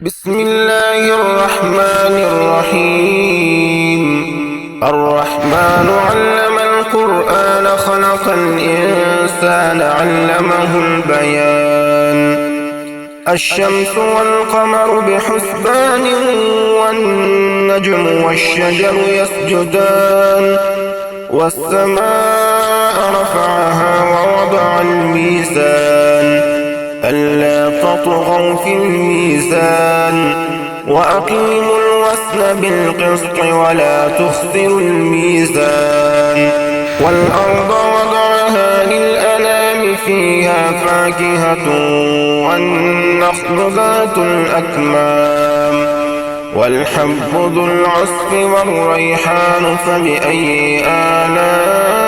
بسم الله الرحمن الرحيم. الرحمن علم القرآن خلق الإنسان علمه البيان. الشمس والقمر بحسبان والنجم والشجر يسجدان والسماء رفعها ووضع الميزان ألا تطغوا في الميزان وأقيموا الوزن بالقسط ولا تخسروا الميزان. والأرض وضعها للأنام فيها فاكهة والنخل ذات الأكمام والحب ذو العصف والريحان فبأي آلاء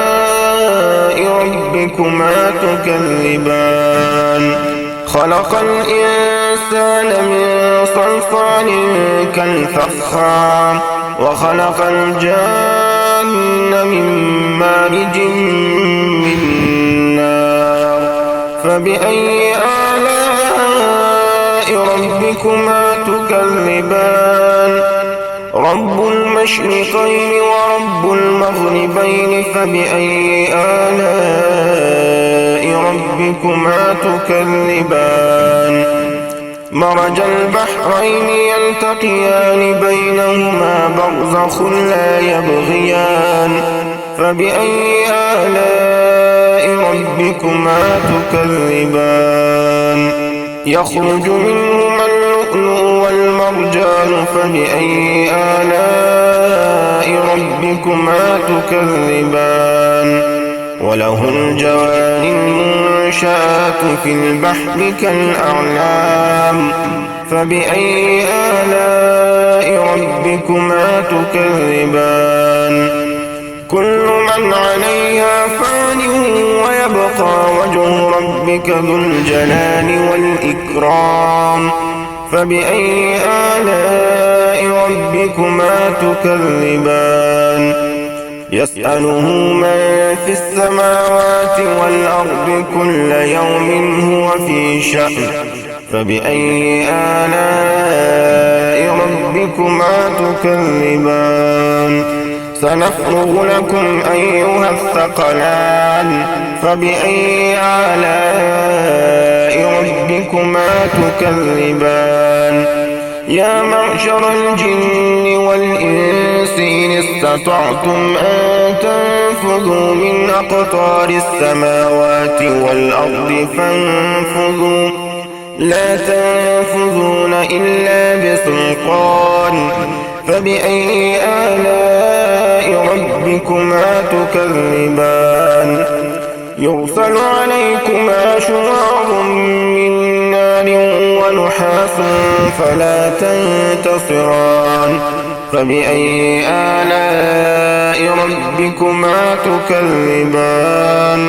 ربكما تكذبان. خلق الإنسان من صلصال كالفخار وخلق الجن من مارج من نار فبأي آلاء ربكما تكذبان. رب المشرقين ورب المغربين فبأي آلاء ربكما تكذبان. مرج البحرين يلتقيان بينهما برزخ لا يبغيان فبأي آلاء ربكما تكذبان. يخرج منهما اللؤلؤ والمرجان فبأي آلاء ربكما تكذبان. وله الجوار المنشآت في البحر كالأعلام فبأي آلاء ربكما تكذبان. كل من عليها فان ويبقى وجه ربك ذو الجلال والإكرام فبأي آلاء ربكما تكذبان. يسأله من في السماوات والأرض كل يوم هو في شأن فبأي آلاء ربكما تكذبان. سنفرغ لكم أيها الثقلان فبأي آلاء ربكما تكذبان. يا معشر الجن والإنس إن استطعتم أن تنفذوا من أقطار السماوات والأرض فانفذوا لا تنفذون إلا بسلطان فبأي آلاء ربكما تكذبان. يرسل عليكما شواظ من نار ونحاس فلا تنتصران فبأي آلاء ربكما تكذبان.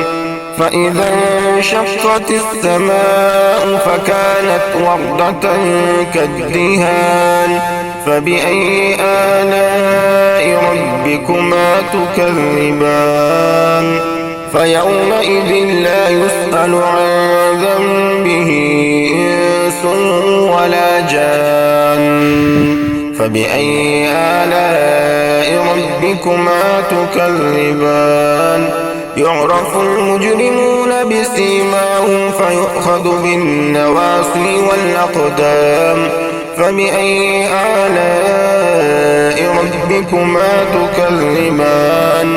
فإذا انشقت السماء فكانت وردة كالدهان فبأي آلاء ربكما تكذبان. فيومئذ لا يسأل عن ذنبه إنس ولا جان فبأي آلاء ربكما تكذبان. يعرف المجرمون بسيماهم فيؤخذ بالنواصي والأقدام فبأي آلاء ربكما تكذبان.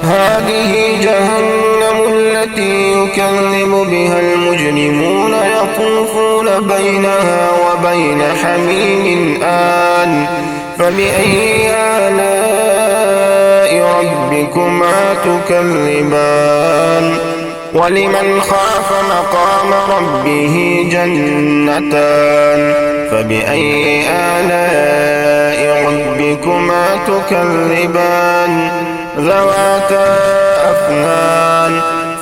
هذه جهنم التي يكذب بها المجرمون يطوفون بينها وبين حميم آن فبأي آلاء ربكما تكذبان. ولمن خاف مقام ربه جنتان فبأي آلاء ربكما تكذبان. ذواتا أفنان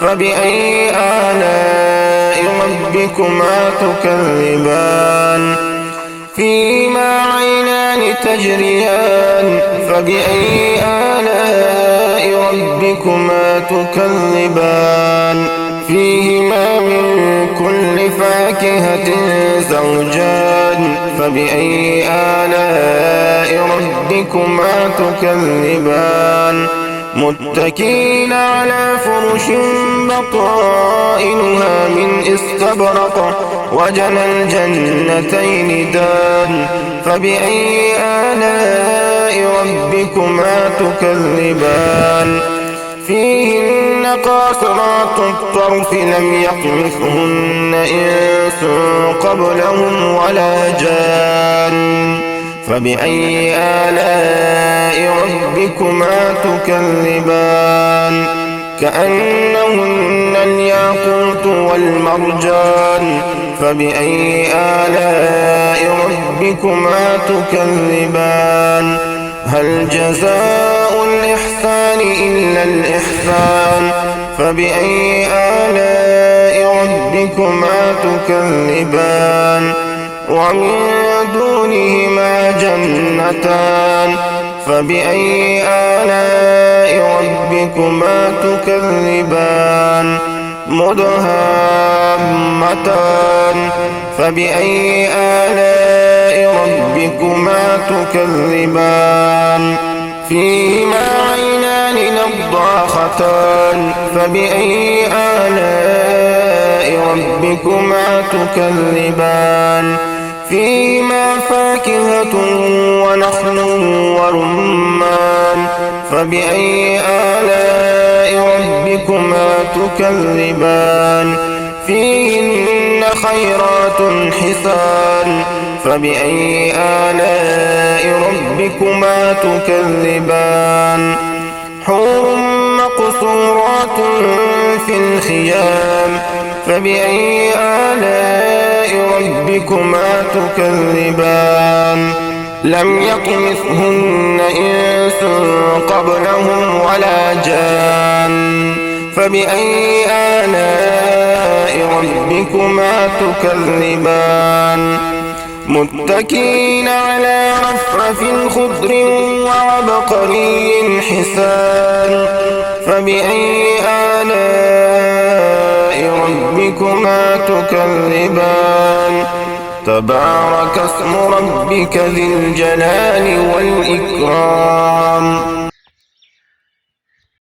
فبأي آلاء ربكما تكذبان. فيهما عينان تجريان فبأي آلاء ربكما تكذبان. فيهما من كل فاكهة زوجان فبأي آلاء ربكما تكذبان متكئين على فرش بطائنها من استبرق وجنى الجنتين دان فبأي آلاء ربكما تكذبان فيهن قاصرات الطرف لم يطمثهن إنس قبلهم ولا جان فبأي آلاء ربكما تكذبان كأنهن الياقوت والمرجان فبأي آلاء ربكما تكذبان هل جزاء الإحسان إلا الإحسان فبأي آلاء ربكما تكذبان ومن دونهما جنتان فبأي آلاء ربكما تكذبان مدهامتان فبأي آلاء ربكما تكذبان فيهما عينان نضاختان فبأي آلاء ربكما تكذبان فيهما فاكهة ونخل ورمان فبأي آلاء ربكما تكذبان فيهن خيرات حسان فبأي آلاء ربكما تكذبان حور مقصورات في الخيام فبأي آلاء ربكما تكذبان لم يطمثهن إنس قبلهم ولا جان فبأي آلاء ربكما تكذبان متكئين على رفرف خضر وعبقري حسان فبأي آلاء ربكما تكذبان تبارك اسم ربك ذي الجلال والإكرام